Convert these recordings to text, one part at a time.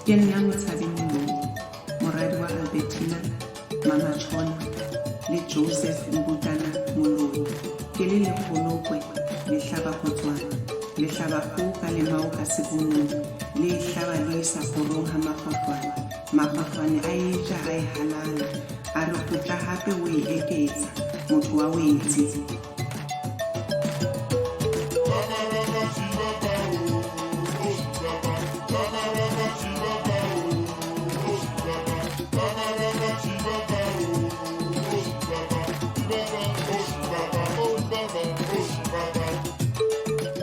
Ke nna Motshabeng moradi wa Albertina, Mama Chona le Joseph Mbutana Moloi. Ke le lekgolokwe le hlaba Botswana, le hlaba kgoho ka lemao ka sebonong, le hlaba le isa kgorong ha mafafane. Mafafane a eja a e halala, a re kgutla hape o e eketsa, motho wa wetsi.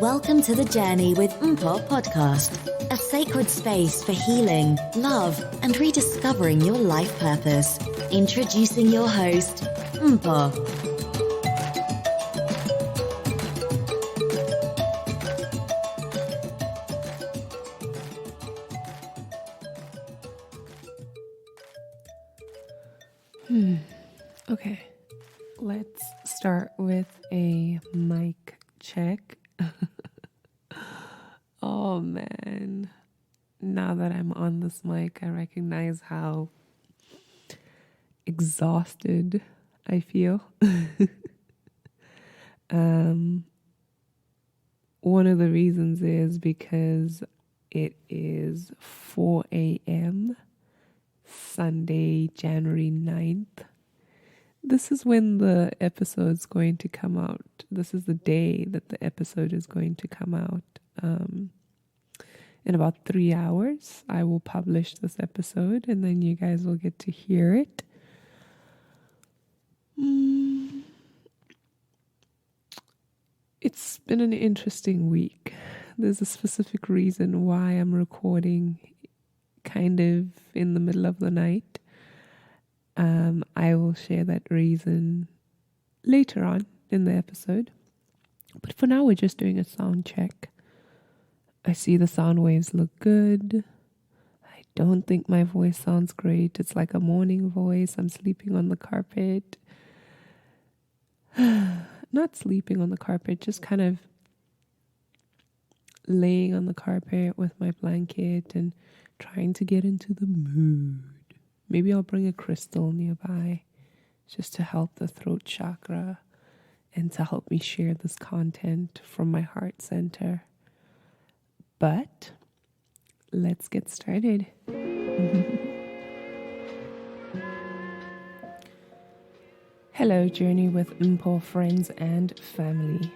Welcome to the Journey with Mpho podcast, a sacred space for healing, love, and rediscovering your life purpose. Introducing your host, Mpho. Okay, let's start with a mic check. Oh man, now that I'm on this mic, I recognize how exhausted I feel. One of the reasons is because it is 4 a.m. Sunday, January 9th. This is when the episode's going to come out. This is the day that the episode is going to come out. In about 3 hours, I will publish this episode and then you guys will get to hear it. It's been an interesting week. There's a specific reason why I'm recording kind of in the middle of the night. I will share that reason later on in the episode. But for now, we're just doing a sound check. I see the sound waves look good. I don't think my voice sounds great. It's like a morning voice. I'm sleeping on the carpet. Not sleeping on the carpet, just kind of laying on the carpet with my blanket and trying to get into the mood. Maybe I'll bring a crystal nearby just to help the throat chakra and to help me share this content from my heart center. But let's get started. Hello, Journey with Mpho friends and family.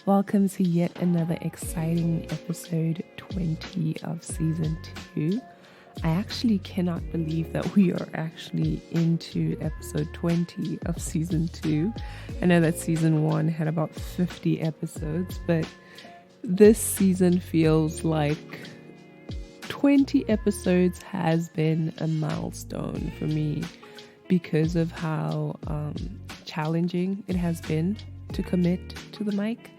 Welcome to yet another exciting episode 20 of season 2. I actually cannot believe that we are actually into episode 20 of season 2. I know that season 1 had about 50 episodes, but this season feels like 20 episodes has been a milestone for me because of how challenging it has been to commit to the mic.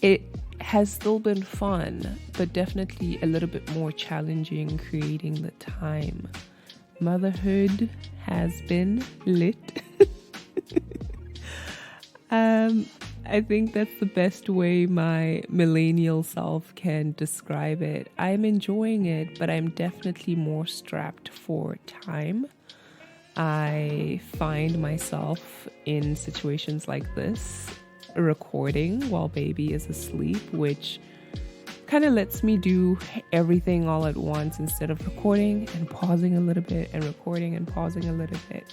It has still been fun, but definitely a little bit more challenging creating the time. Motherhood has been lit. I think that's the best way my millennial self can describe it. I'm enjoying it, but I'm definitely more strapped for time. I find myself in situations like this, recording while baby is asleep, which kind of lets me do everything all at once instead of recording and pausing a little bit and recording and pausing a little bit.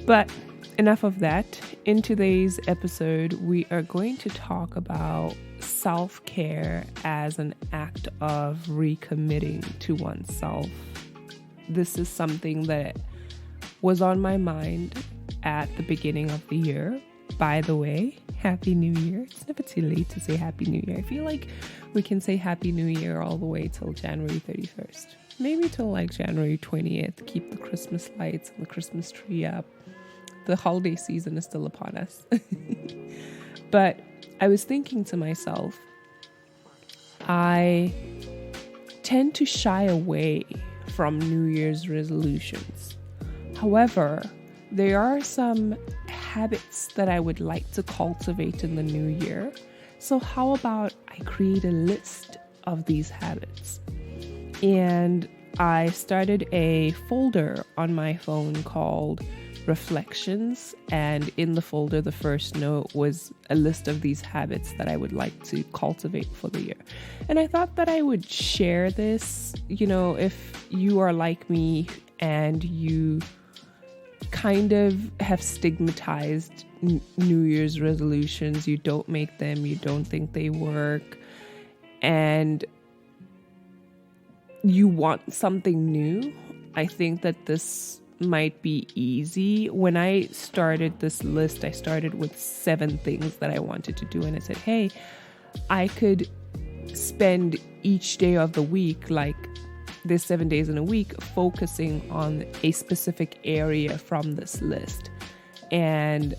But enough of that. In today's episode, we are going to talk about self-care as an act of recommitting to oneself. This is something that was on my mind at the beginning of the year. By the way, Happy New Year. It's never too late to say Happy New Year. I feel like we can say Happy New Year all the way till January 31st. Maybe till like January 20th. Keep the Christmas lights and the Christmas tree up. The holiday season is still upon us. But I was thinking to myself, I tend to shy away from New Year's resolutions. However, there are some habits that I would like to cultivate in the new year. So how about I create a list of these habits? And I started a folder on my phone called Reflections. And in the folder, the first note was a list of these habits that I would like to cultivate for the year. And I thought that I would share this, if you are like me and you kind of have stigmatized New Year's resolutions, you don't make them, you don't think they work, and you want something new, I think that this might be easy. When I started this list, I started with 7 things that I wanted to do. And I said, hey, I could spend each day of the week, like there's 7 days in a week, focusing on a specific area from this list. And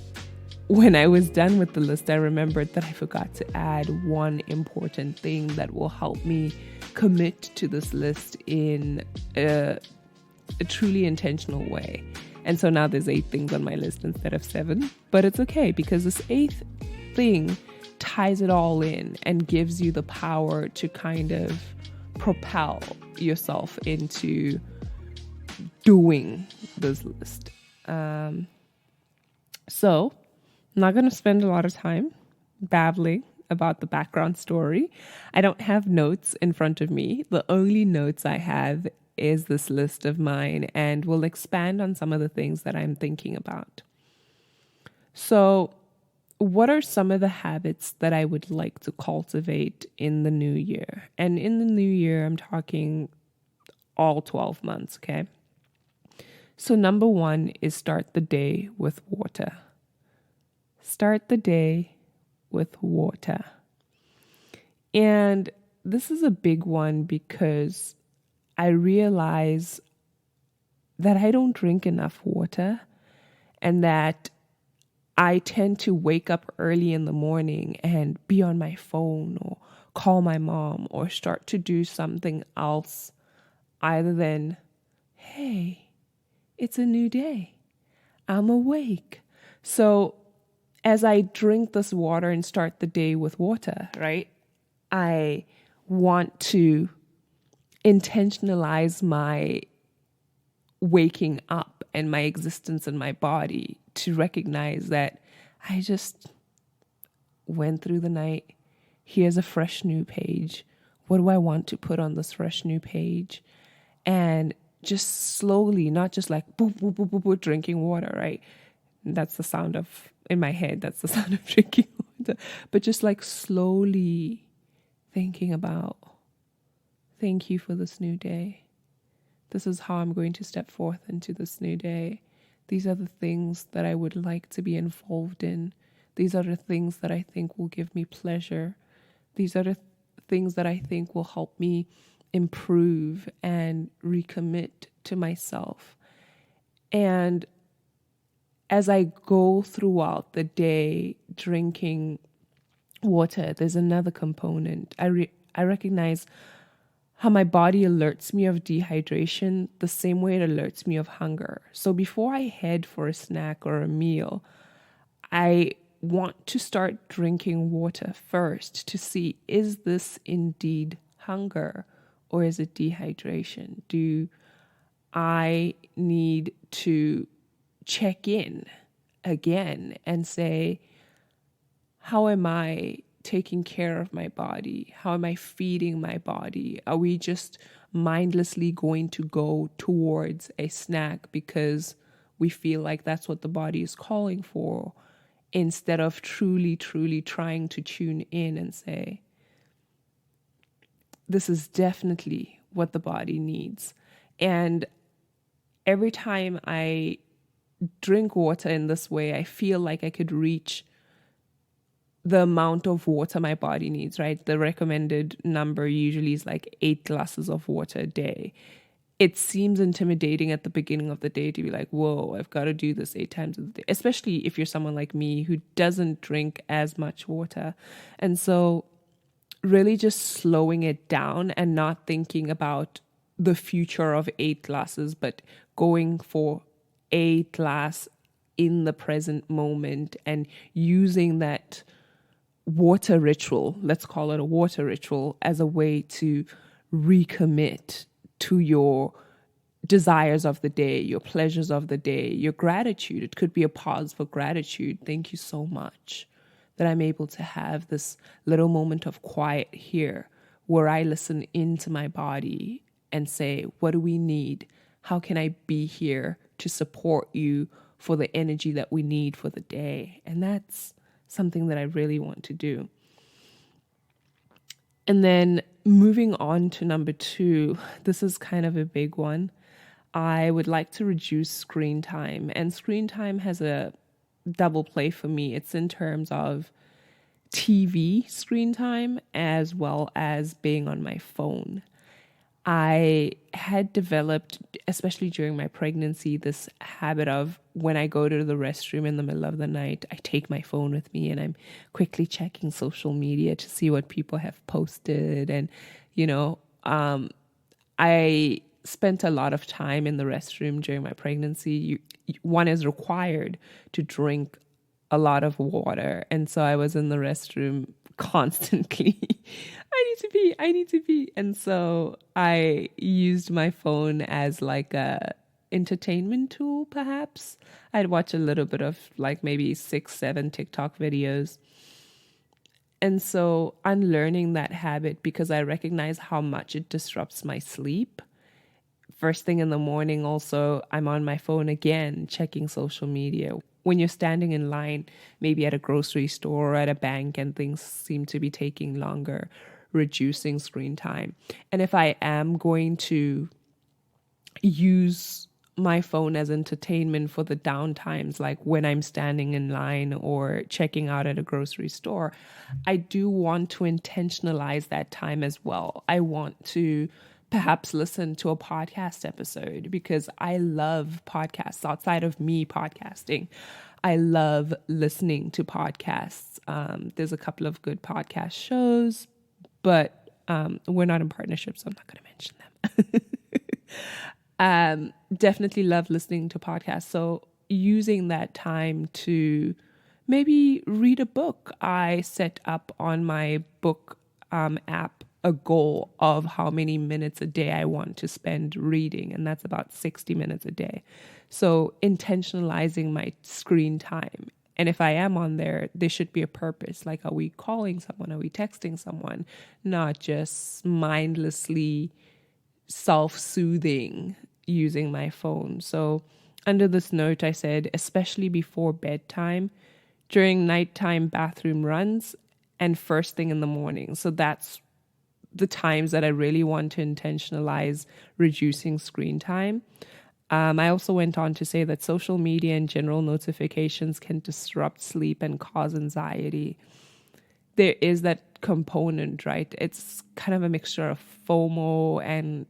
when I was done with the list, I remembered that I forgot to add one important thing that will help me commit to this list in a truly intentional way. And so now there's 8 things on my list instead of 7, but it's okay because this 8th thing ties it all in and gives you the power to kind of propel yourself into doing this list. So I'm not going to spend a lot of time babbling about the background story. I don't have notes in front of me. The only notes I have is this list of mine, and we'll expand on some of the things that I'm thinking about. So, what are some of the habits that I would like to cultivate in the new year? And in the new year, I'm talking all 12 months, okay? So number 1 is start the day with water. Start the day with water. And this is a big one because I realize that I don't drink enough water and that I tend to wake up early in the morning and be on my phone or call my mom or start to do something else other than, hey, it's a new day. I'm awake. So as I drink this water and start the day with water, right, I want to intentionalize my waking up and my existence in my body to recognize that I just went through the night. Here's a fresh new page. What do I want to put on this fresh new page? And just slowly, not just like boop, boop, boop, boop, boop, drinking water, right? That's the sound of, in my head, that's the sound of drinking water. But just like slowly thinking about, thank you for this new day. This is how I'm going to step forth into this new day. These are the things that I would like to be involved in. These are the things that I think will give me pleasure. These are the things that I think will help me improve and recommit to myself. And as I go throughout the day drinking water, there's another component. I recognize how my body alerts me of dehydration the same way it alerts me of hunger. So before I head for a snack or a meal, I want to start drinking water first to see, is this indeed hunger or is it dehydration? Do I need to check in again and say, how am I taking care of my body? How am I feeding my body? Are we just mindlessly going to go towards a snack because we feel like that's what the body is calling for, instead of truly, truly trying to tune in and say, this is definitely what the body needs? And every time I drink water in this way, I feel like I could reach the amount of water my body needs, right? The recommended number usually is like 8 glasses of water a day. It seems intimidating at the beginning of the day to be like, whoa, I've got to do this 8 times a day, especially if you're someone like me who doesn't drink as much water. And so really just slowing it down and not thinking about the future of 8 glasses, but going for a glass in the present moment and using that water ritual, let's call it a water ritual, as a way to recommit to your desires of the day, your pleasures of the day, your gratitude. It could be a pause for gratitude. Thank you so much that I'm able to have this little moment of quiet here where I listen into my body and say, what do we need? How can I be here to support you for the energy that we need for the day? And that's something that I really want to do. And then moving on to number 2, this is kind of a big one. I would like to reduce screen time. And screen time has a double play for me. It's in terms of TV screen time as well as being on my phone. I had developed, especially during my pregnancy, this habit of when I go to the restroom in the middle of the night, I take my phone with me and I'm quickly checking social media to see what people have posted. And, I spent a lot of time in the restroom during my pregnancy. One is required to drink a lot of water. And so I was in the restroom constantly. I need to pee. And so I used my phone as like a entertainment tool, perhaps. I'd watch a little bit of like maybe 6-7 TikTok videos. And so unlearning that habit, because I recognize how much it disrupts my sleep. First thing in the morning, also, I'm on my phone again, checking social media. When you're standing in line, maybe at a grocery store or at a bank and things seem to be taking longer, reducing screen time. And if I am going to use my phone as entertainment for the down times, like when I'm standing in line or checking out at a grocery store, I do want to intentionalize that time as well. I want to perhaps listen to a podcast episode because I love podcasts outside of me podcasting. I love listening to podcasts. There's a couple of good podcast shows, but we're not in partnership, so I'm not going to mention them. Definitely love listening to podcasts. So using that time to maybe read a book. I set up on my book app a goal of how many minutes a day I want to spend reading, and that's about 60 minutes a day. So intentionalizing my screen time. And if I am on there should be a purpose. Like, are we calling someone? Are we texting someone? Not just mindlessly self-soothing using my phone. So under this note, I said, especially before bedtime, during nighttime bathroom runs, and first thing in the morning. So that's the times that I really want to intentionalize reducing screen time. I also went on to say that social media and general notifications can disrupt sleep and cause anxiety. There is that component, right? It's kind of a mixture of FOMO and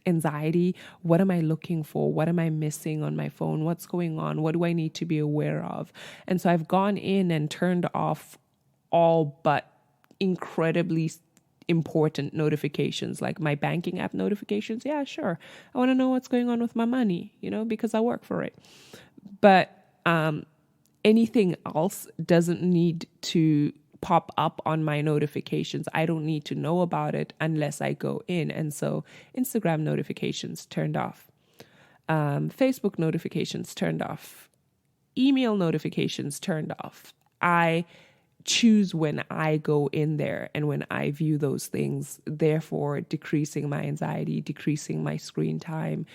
anxiety. What am I looking for? What am I missing on my phone? What's going on? What do I need to be aware of? And so I've gone in and turned off all but incredibly important notifications, like my banking app notifications. Yeah, sure. I want to know what's going on with my money, because I work for it. But anything else doesn't need to pop up on my notifications. I don't need to know about it unless I go in. And so Instagram notifications turned off. Facebook notifications turned off. Email notifications turned off. I choose when I go in there and when I view those things, therefore decreasing my anxiety, decreasing my screen time,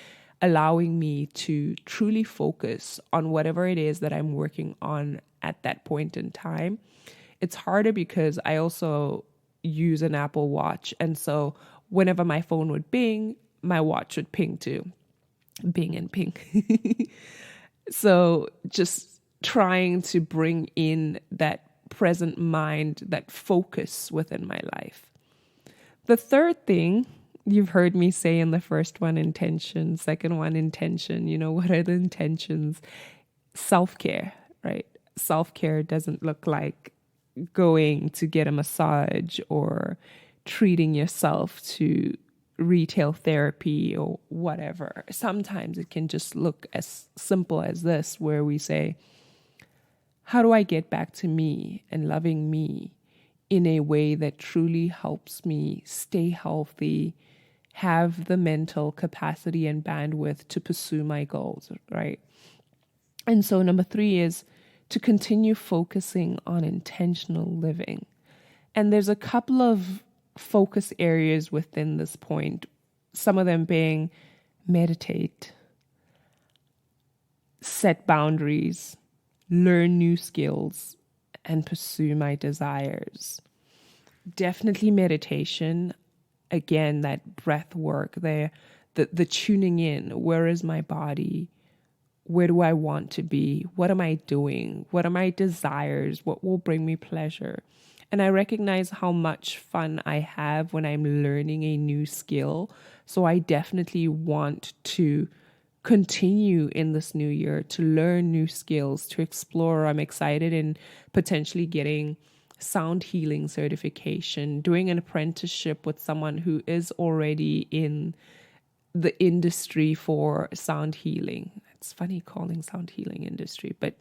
allowing me to truly focus on whatever it is that I'm working on at that point in time. It's harder because I also use an Apple Watch. And so whenever my phone would bing, my watch would ping too. Bing and ping. So just trying to bring in that present mind, that focus within my life. The third thing, you've heard me say in the first one, intention, second one, intention. What are the intentions? Self-care, right? Self-care doesn't look like going to get a massage or treating yourself to retail therapy or whatever. Sometimes it can just look as simple as this, where we say, how do I get back to me and loving me in a way that truly helps me stay healthy have the mental capacity and bandwidth to pursue my goals, right? And so number 3 is to continue focusing on intentional living. And there's a couple of focus areas within this point, some of them being meditate, set boundaries, learn new skills, and pursue my desires. Definitely meditation. Again, that breath work there, the tuning in. Where is my body? Where do I want to be? What am I doing? What are my desires? What will bring me pleasure? And I recognize how much fun I have when I'm learning a new skill. So I definitely want to continue in this new year to learn new skills, to explore. I'm excited in potentially getting sound healing certification, doing an apprenticeship with someone who is already in the industry for sound healing. It's funny calling sound healing industry, but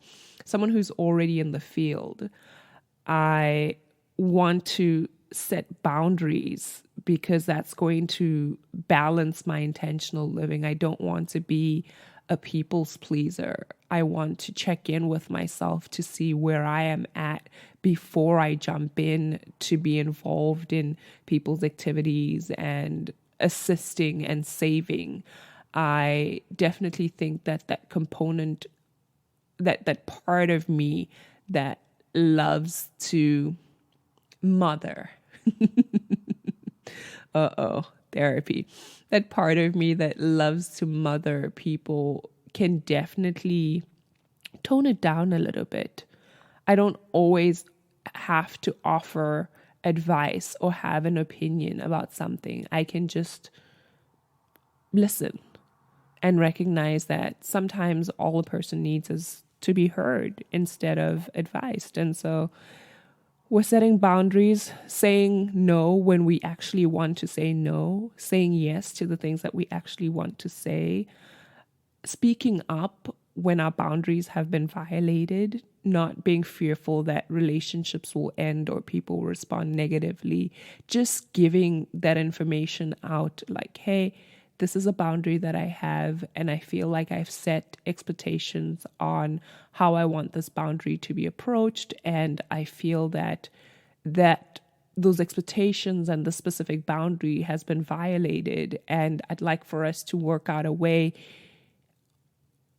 someone who's already in the field. I want to set boundaries because that's going to balance my intentional living. I don't want to be a people's pleaser. I want to check in with myself to see where I am at before I jump in to be involved in people's activities and assisting and saving. I definitely think that component, that part of me that loves to mother. Therapy. That part of me that loves to mother people can definitely tone it down a little bit. I don't always have to offer advice or have an opinion about something. I can just listen and recognize that sometimes all a person needs is to be heard instead of advised. And so we're setting boundaries, saying no when we actually want to say no, saying yes to the things that we actually want to say, speaking up when our boundaries have been violated, not being fearful that relationships will end or people will respond negatively, just giving that information out like, hey, this is a boundary that I have, and I feel like I've set expectations on how I want this boundary to be approached, and I feel that those expectations and the specific boundary has been violated, and I'd like for us to work out a way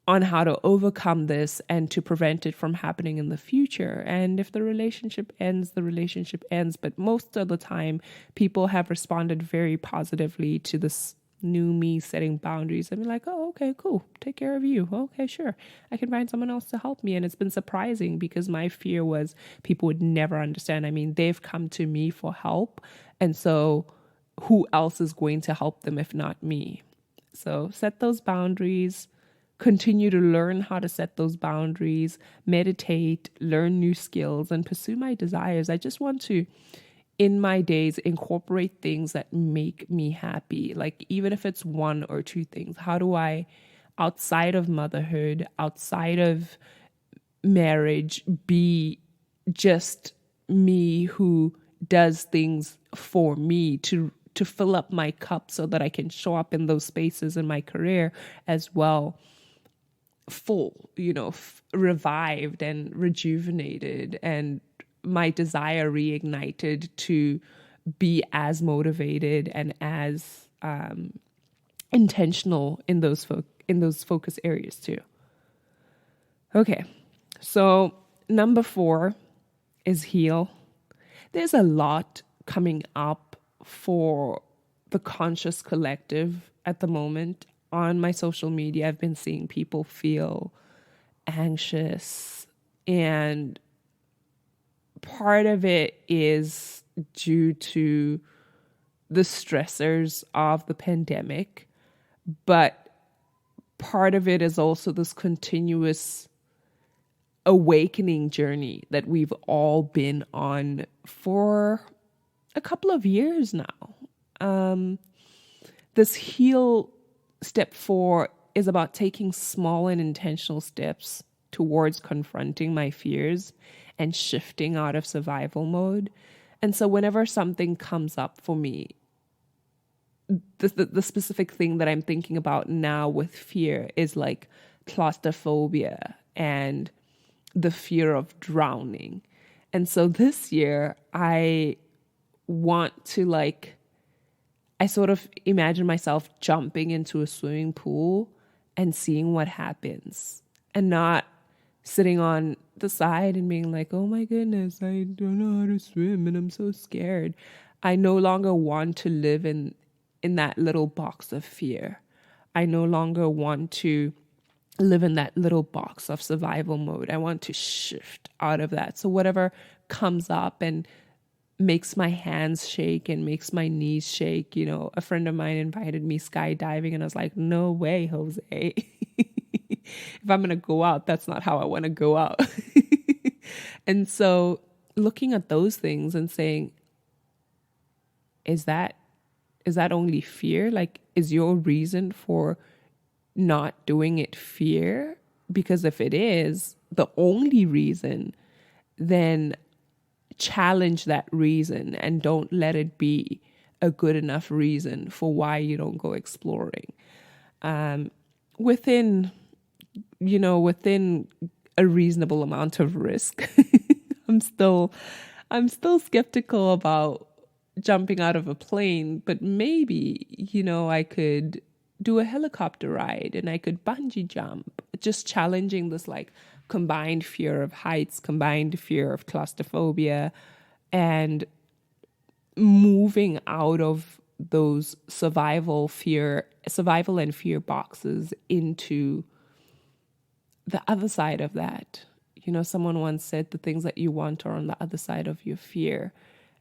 on how to overcome this and to prevent it from happening in the future. And if the relationship ends, the relationship ends. But most of the time, people have responded very positively to this new me setting boundaries. I'm like, oh, okay, cool. Take care of you. Okay, sure. I can find someone else to help me. And it's been surprising because my fear was people would never understand. I mean, they've come to me for help. And so who else is going to help them if not me? So set those boundaries. Continue to learn how to set those boundaries, meditate, learn new skills, and pursue my desires. I just want to, in my days, incorporate things that make me happy. Like even if it's 1 or 2 things, how do I, outside of motherhood, outside of marriage, be just me who does things for me to fill up my cup so that I can show up in those spaces in my career as well, full, revived and rejuvenated, and my desire reignited to be as motivated and as intentional in those focus areas too. Okay, so number 4 is heal. There's a lot coming up for the conscious collective at the moment. On my social media, I've been seeing people feel anxious, and part of it is due to the stressors of the pandemic, but part of it is also this continuous awakening journey that we've all been on for a couple of years now. This heal step 4 is about taking small and intentional steps towards confronting my fears and shifting out of survival mode. And so whenever something comes up for me, the specific thing that I'm thinking about now with fear is like claustrophobia and the fear of drowning. And so this year I want to I sort of imagine myself jumping into a swimming pool and seeing what happens, and not sitting on the side and being like, oh my goodness, I don't know how to swim and I'm so scared. I no longer want to live in that little box of fear. I no longer want to live in that little box of survival mode. I want to shift out of that. So whatever comes up and makes my hands shake and makes my knees shake. You know, a friend of mine invited me skydiving and I was like, no way, Jose. If I'm going to go out, that's not how I want to go out. And so looking at those things and saying, is that only fear? Like, is your reason for not doing it fear? Because if it is the only reason, then challenge that reason and don't let it be a good enough reason for why you don't go exploring. Within a reasonable amount of risk. I'm still skeptical about jumping out of a plane, but maybe, I could do a helicopter ride and I could bungee jump, just challenging this combined fear of heights, combined fear of claustrophobia, and moving out of those survival and fear boxes into the other side of that. Someone once said the things that you want are on the other side of your fear.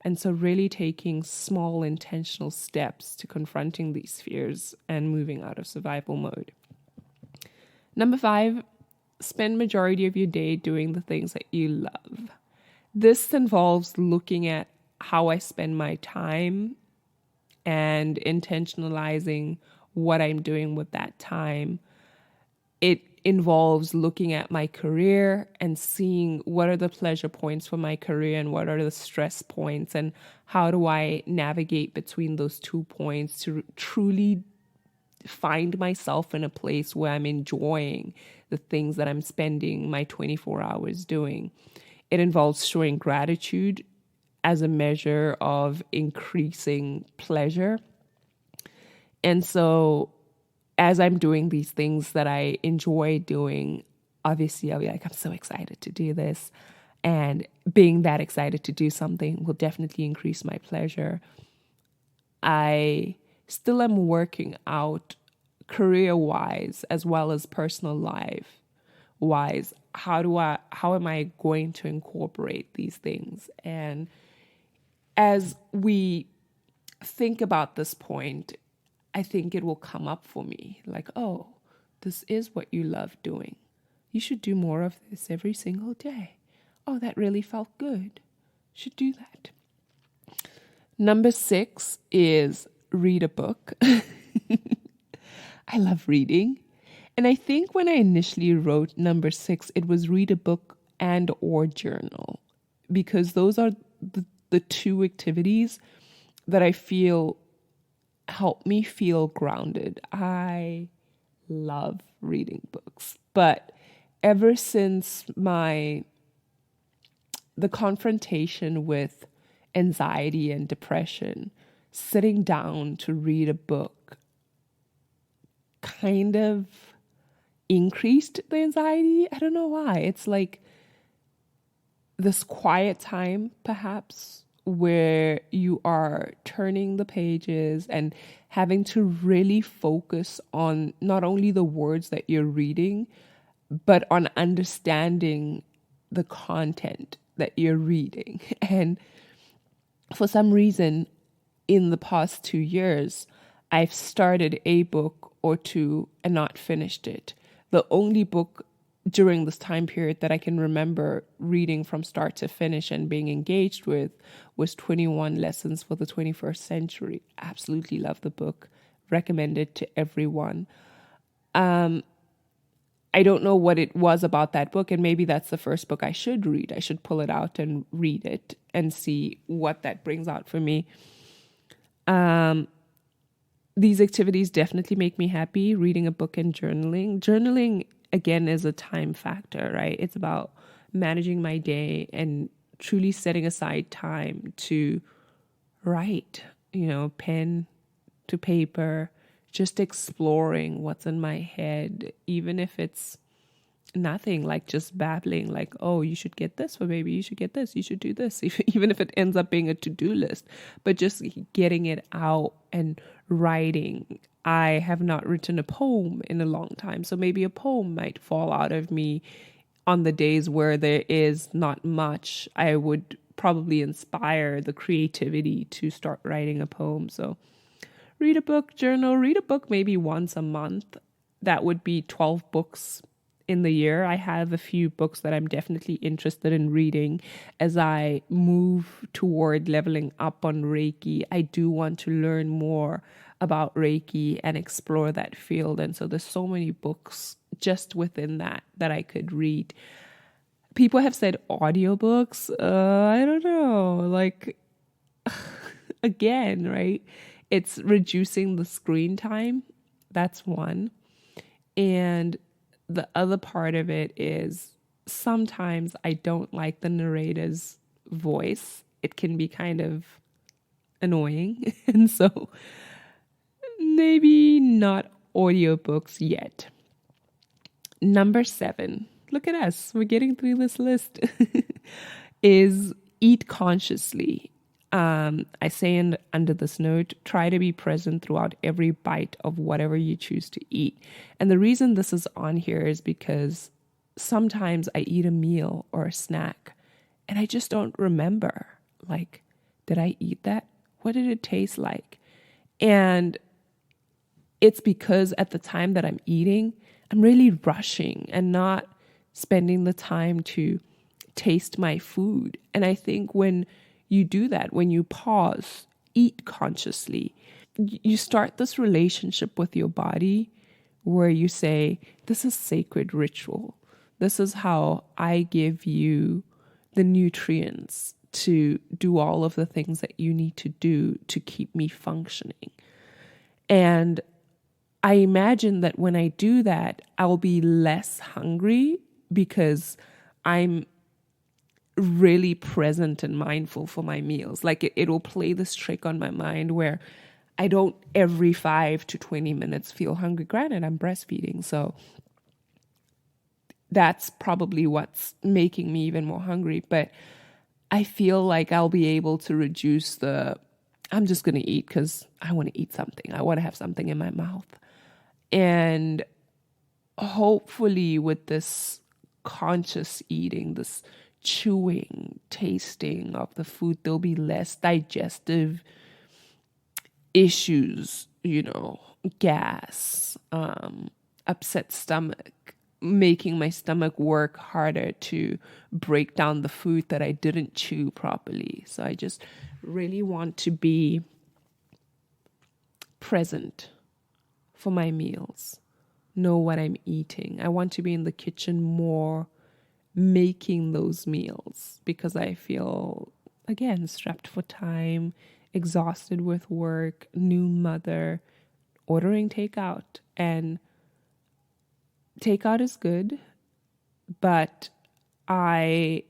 And so really taking small intentional steps to confronting these fears and moving out of survival mode. Number 5, spend majority of your day doing the things that you love. This involves looking at how I spend my time and intentionalizing what I'm doing with that time. It involves looking at my career and seeing what are the pleasure points for my career and what are the stress points, and how do I navigate between those 2 points to truly find myself in a place where I'm enjoying the things that I'm spending my 24 hours doing. It involves showing gratitude as a measure of increasing pleasure. And so as I'm doing these things that I enjoy doing, obviously I'll be like, I'm so excited to do this. And being that excited to do something will definitely increase my pleasure. I still am working out career-wise as well as personal life-wise. How am I going to incorporate these things? And as we think about this point, I think it will come up for me like, oh, this is what you love doing. You should do more of this every single day. Oh, that really felt good. Should do that. Number 6 is read a book. I love reading. And I think when I initially wrote number 6, it was read a book and or journal, because those are the 2 activities that I feel help me feel grounded. I love reading books, but ever since the confrontation with anxiety and depression, sitting down to read a book kind of increased the anxiety. I don't know why. It's like this quiet time, perhaps, where you are turning the pages and having to really focus on not only the words that you're reading, but on understanding the content that you're reading. And for some reason, in the past 2 years, I've started a book or 2 and not finished it. The only book during this time period that I can remember reading from start to finish and being engaged with was 21 Lessons for the 21st Century. Absolutely love the book. Recommend it to everyone. I don't know what it was about that book, and maybe that's the first book I should read. I should pull it out and read it and see what that brings out for me. these activities definitely make me happy. Reading a book and journaling. Journaling, again, is a time factor, right? It's about managing my day and truly setting aside time to write, pen to paper, just exploring what's in my head, even if it's nothing, like just babbling, like, oh, you should get this for baby, you should get this, you should do this, even if it ends up being a to-do list, but just getting it out and writing. I have not written a poem in a long time, so maybe a poem might fall out of me on the days where there is not much. I would probably inspire the creativity to start writing a poem. So read a book, journal, read a book maybe once a month. That would be 12 books in the year. I have a few books that I'm definitely interested in reading as I move toward leveling up on Reiki. I do want to learn more about Reiki and explore that field. And so there's so many books just within that I could read. People have said audiobooks. I don't know. Like, again, right? It's reducing the screen time. That's one. And the other part of it is sometimes I don't like the narrator's voice. It can be kind of annoying. And so maybe not audiobooks yet. Number 7, look at us, we're getting through this list, is eat consciously. I say under this note, try to be present throughout every bite of whatever you choose to eat. And the reason this is on here is because sometimes I eat a meal or a snack and I just don't remember, like, did I eat that? What did it taste like? And it's because at the time that I'm eating, I'm really rushing and not spending the time to taste my food. And I think when you do that, when you pause, eat consciously, you start this relationship with your body where you say, this is sacred ritual. This is how I give you the nutrients to do all of the things that you need to do to keep me functioning. And I imagine that when I do that, I'll be less hungry because I'm really present and mindful for my meals. Like it will play this trick on my mind where I don't every 5 to 20 minutes feel hungry. Granted, I'm breastfeeding, so that's probably what's making me even more hungry. But I feel like I'll be able to reduce I'm just going to eat because I want to eat something. I want to have something in my mouth. And hopefully with this conscious eating, this chewing, tasting of the food, there'll be less digestive issues, gas, upset stomach, making my stomach work harder to break down the food that I didn't chew properly. So I just really want to be present for my meals, know what I'm eating. I want to be in the kitchen more, making those meals, because I feel, again, strapped for time, exhausted with work, new mother, ordering takeout. And takeout is good, but as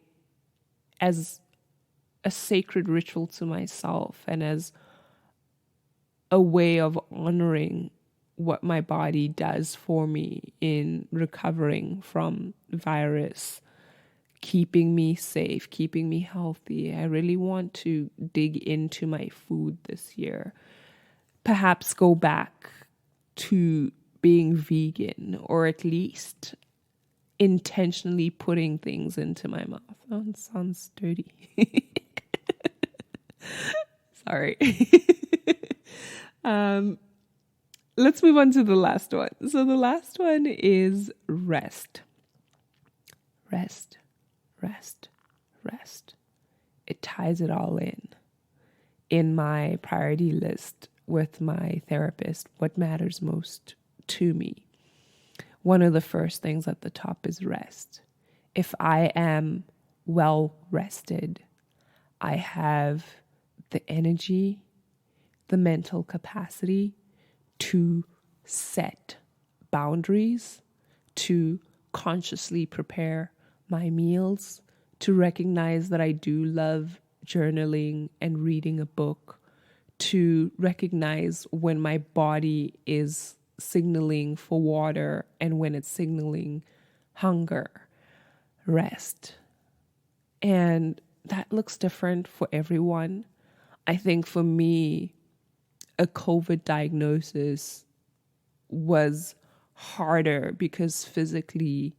a sacred ritual to myself and as a way of honoring what my body does for me in recovering from virus, keeping me safe, keeping me healthy. I really want to dig into my food this year. Perhaps go back to being vegan, or at least intentionally putting things into my mouth. Oh, it sounds dirty. Sorry. Let's move on to the last one. So the last one is rest. Rest, rest, rest. It ties it all in. In my priority list with my therapist, what matters most to me, one of the first things at the top is rest. If I am well rested, I have the energy, the mental capacity to set boundaries, to consciously prepare my meals, to recognize that I do love journaling and reading a book, to recognize when my body is signaling for water and when it's signaling hunger, rest. And that looks different for everyone. I think for me, a COVID diagnosis was harder because physically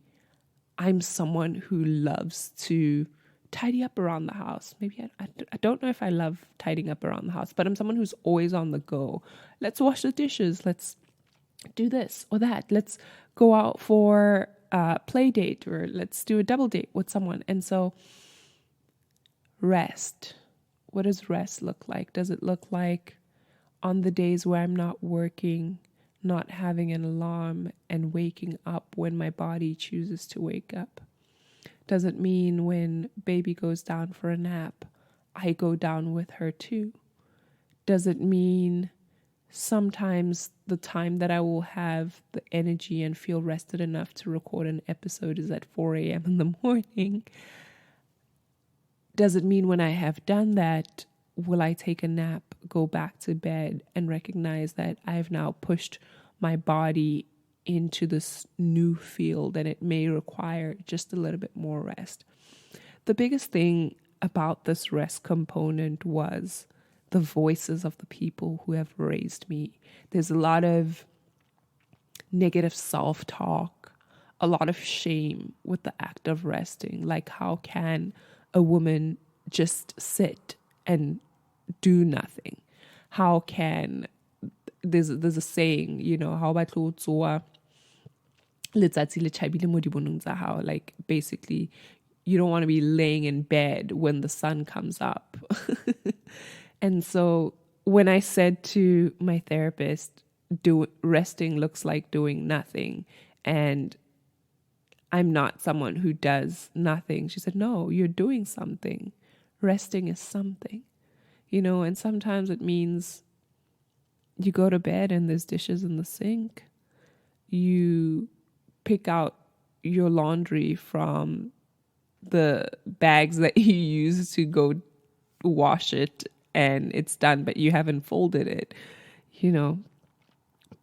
I'm someone who loves to tidy up around the house. Maybe I don't know if I love tidying up around the house, but I'm someone who's always on the go. Let's wash the dishes. Let's do this or that. Let's go out for a play date, or let's do a double date with someone. And so rest. What does rest look like? Does it look like on the days where I'm not working, not having an alarm and waking up when my body chooses to wake up? Does it mean when baby goes down for a nap, I go down with her too? Does it mean sometimes the time that I will have the energy and feel rested enough to record an episode is at 4 a.m. in the morning? Does it mean when I have done that, will I take a nap, go back to bed, and recognize that I've now pushed my body into this new field and it may require just a little bit more rest? The biggest thing about this rest component was the voices of the people who have raised me. There's a lot of negative self-talk, a lot of shame with the act of resting. Like, how can a woman just sit and do nothing? How can, there's a saying, how about like basically you don't want to be laying in bed when the sun comes up. And so when I said to my therapist, resting looks like doing nothing, and I'm not someone who does nothing, she said, no, you're doing something. Resting is something, and sometimes it means you go to bed and there's dishes in the sink. You pick out your laundry from the bags that you use to go wash it and it's done, but you haven't folded it,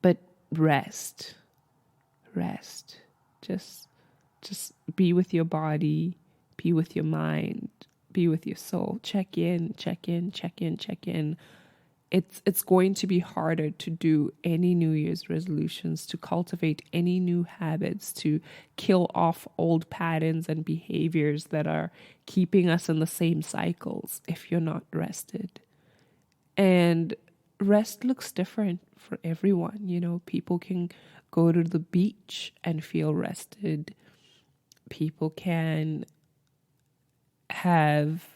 But rest, just be with your body, be with your mind, be with your soul. Check in. It's going to be harder to do any New Year's resolutions, to cultivate any new habits, to kill off old patterns and behaviors that are keeping us in the same cycles if you're not rested. And rest looks different for everyone. People can go to the beach and feel rested. People can have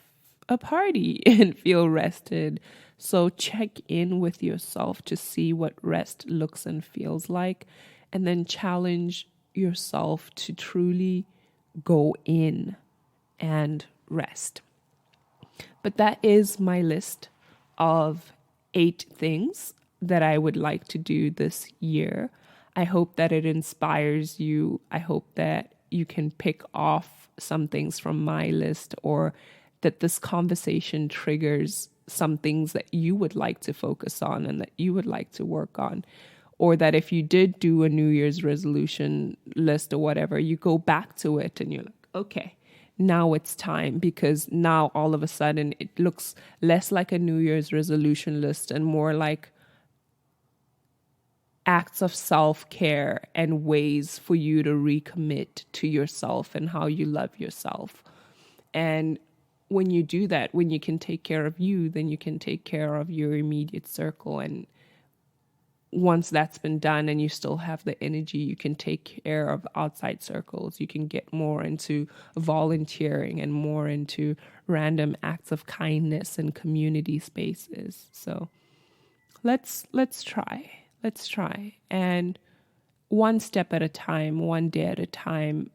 a party and feel rested. So check in with yourself to see what rest looks and feels like, and then challenge yourself to truly go in and rest. But that is my list of 8 things that I would like to do this year. I hope that it inspires you. I hope that you can pick off some things from my list, or that this conversation triggers some things that you would like to focus on and that you would like to work on. Or that if you did do a New Year's resolution list or whatever, you go back to it and you're like, okay, now it's time, because now all of a sudden it looks less like a New Year's resolution list and more like acts of self-care and ways for you to recommit to yourself and how you love yourself. And when you do that, when you can take care of you, then you can take care of your immediate circle. And once that's been done and you still have the energy, you can take care of outside circles. You can get more into volunteering and more into random acts of kindness and community spaces. So let's try. And one step at a time, one day at a time.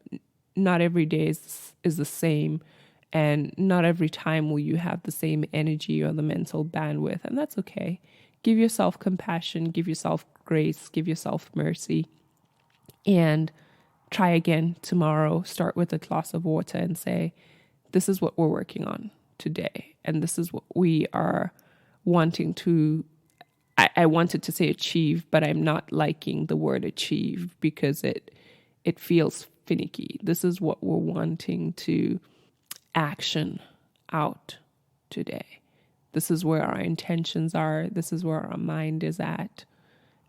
Not every day is the same. And not every time will you have the same energy or the mental bandwidth. And that's okay. Give yourself compassion, give yourself grace, give yourself mercy, and try again tomorrow. Start with a glass of water and say, this is what we're working on today. And this is what we are wanting to, I wanted to say achieve, but I'm not liking the word achieve because it feels finicky. This is what we're wanting to action out today. This is where our intentions are. This is where our mind is at.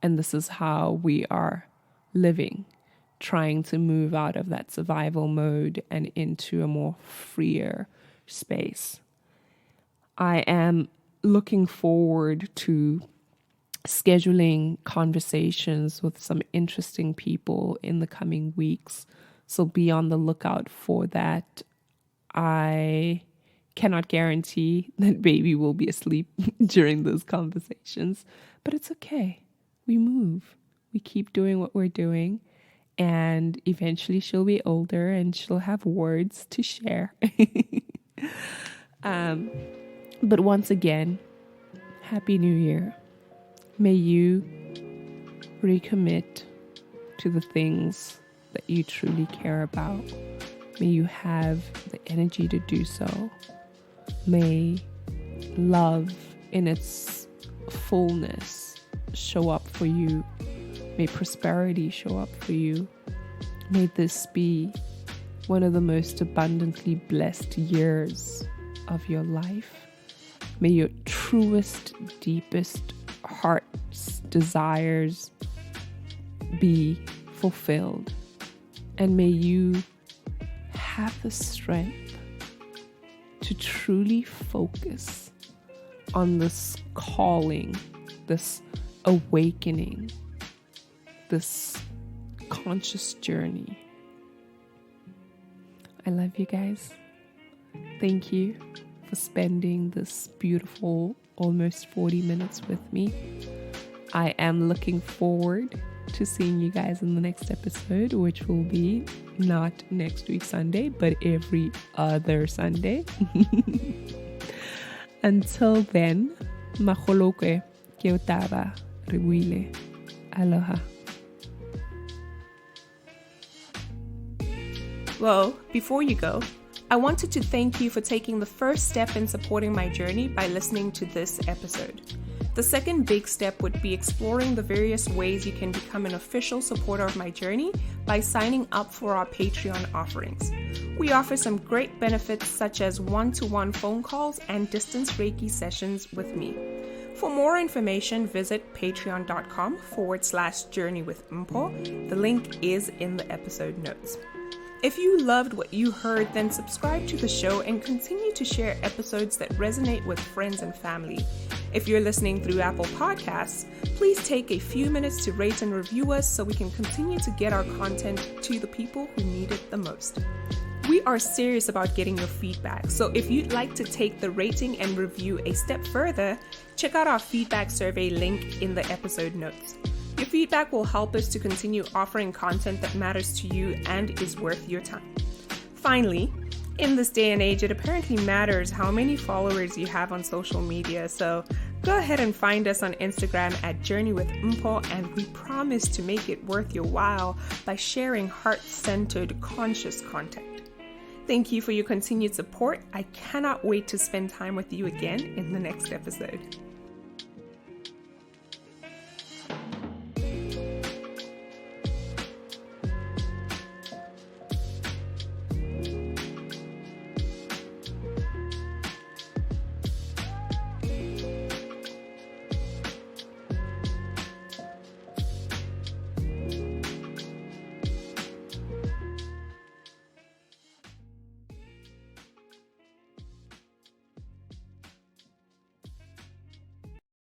And this is how we are living, trying to move out of that survival mode and into a more freer space. I am looking forward to scheduling conversations with some interesting people in the coming weeks. So be on the lookout for that. I cannot guarantee that baby will be asleep during those conversations, but it's okay. We move. We keep doing what we're doing, and eventually she'll be older and she'll have words to share. But once again, Happy New Year. May you recommit to the things that you truly care about. May you have the energy to do so. May love in its fullness show up for you. May prosperity show up for you. May this be one of the most abundantly blessed years of your life. May your truest, deepest heart's desires be fulfilled. And may you have the strength to truly focus on this calling, this awakening, this conscious journey. I love you guys. Thank you for spending this beautiful almost 40 minutes with me. I am looking forward to seeing you guys in the next episode, which will be not next week Sunday, but every other Sunday. Until then, maholoke ke utaba ribuile. Aloha. Well, before you go, I wanted to thank you for taking the first step in supporting my journey by listening to this episode. The second big step would be exploring the various ways you can become an official supporter of my journey by signing up for our Patreon offerings. We offer some great benefits such as one-to-one phone calls and distance Reiki sessions with me. For more information, visit patreon.com/journeywithmpho. The link is in the episode notes. If you loved what you heard, then subscribe to the show and continue to share episodes that resonate with friends and family. If you're listening through Apple Podcasts, please take a few minutes to rate and review us so we can continue to get our content to the people who need it the most. We are serious about getting your feedback, so if you'd like to take the rating and review a step further, check out our feedback survey link in the episode notes. Your feedback will help us to continue offering content that matters to you and is worth your time. Finally, in this day and age, it apparently matters how many followers you have on social media, so go ahead and find us on Instagram at journeywithmpho, and we promise to make it worth your while by sharing heart-centered, conscious content. Thank you for your continued support. I cannot wait to spend time with you again in the next episode.